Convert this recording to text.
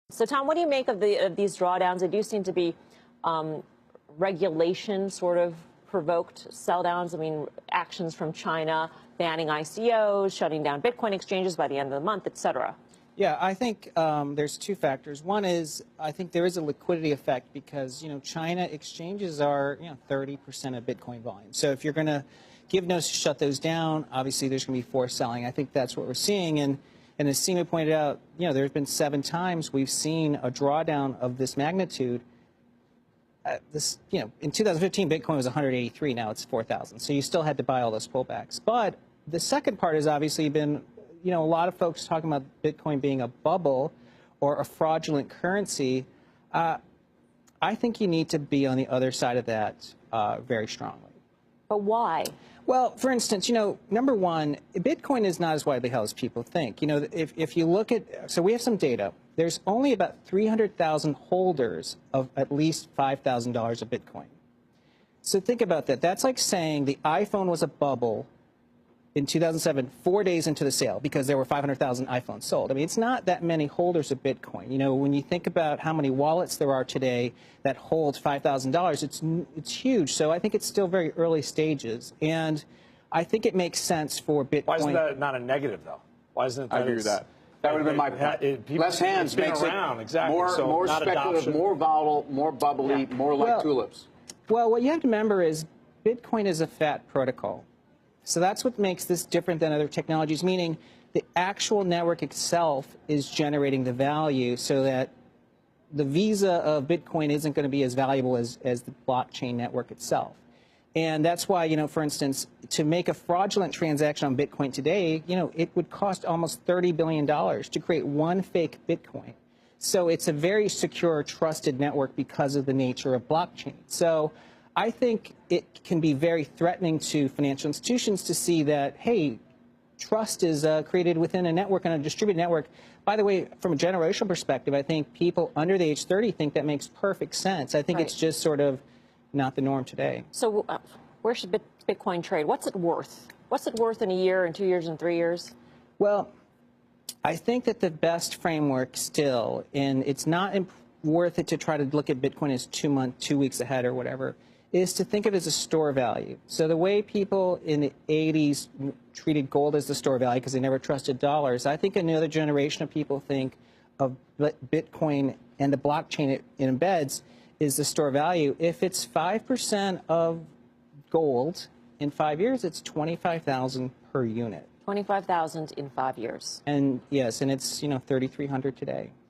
So, Tom, what do you make of these drawdowns? They do seem to be regulation sort of provoked sell downs. I mean, actions from China banning ICOs, shutting down Bitcoin exchanges by the end of the month, et cetera. Yeah, I think there's two factors. One is I think there is a liquidity effect because, China exchanges are, 30% of Bitcoin volume. So if you're going to give notice to shut those down, obviously there's going to be forced selling. I think that's what we're seeing. And as Sina pointed out, there have been 7 times we've seen a drawdown of this magnitude. In 2015, Bitcoin was 183. Now it's 4,000. So you still had to buy all those pullbacks. But the second part has obviously been, a lot of folks talking about Bitcoin being a bubble or a fraudulent currency. I think you need to be on the other side of that very strongly. But why? Well, for instance, number one, Bitcoin is not as widely held as people think. If you look at, so we have some data. There's only about 300,000 holders of at least $5,000 of Bitcoin. So think about that. That's like saying the iPhone was a bubble in 2007, 4 days into the sale, because there were 500,000 iPhones sold. I mean, it's not that many holders of Bitcoin. When you think about how many wallets there are today that hold $5,000, it's huge. So I think it's still very early stages, and I think it makes sense for Bitcoin. Why isn't that not a negative, though? Why isn't it? I agree with that. That would have been my point. Less hands makes it exactly. more speculative, adoption. more volatile, more bubbly, more like tulips. Well, what you have to remember is Bitcoin is a fat protocol. So that's what makes this different than other technologies, meaning the actual network itself is generating the value so that the visa of Bitcoin isn't going to be as valuable as the blockchain network itself. And that's why, for instance, to make a fraudulent transaction on Bitcoin today, it would cost almost $30 billion to create one fake Bitcoin. So it's a very secure, trusted network because of the nature of blockchain. So I think it can be very threatening to financial institutions to see that, hey, trust is created within a network and a distributed network. By the way, from a generational perspective, I think people under the age 30 think that makes perfect sense. I think it's just sort of not the norm today. So where should Bitcoin trade? What's it worth? What's it worth in a year, in 2 years, in 3 years? Well, I think that the best framework still, and it's not worth it to try to look at Bitcoin as 2 weeks ahead or whatever, is to think of it as a store value. So the way people in the 80s treated gold as the store value because they never trusted dollars, I think another generation of people think of Bitcoin and the blockchain it embeds is the store value. If it's 5% of gold in 5 years, it's $25,000 per unit. 25,000 in 5 years. And yes, and it's 3,300 today.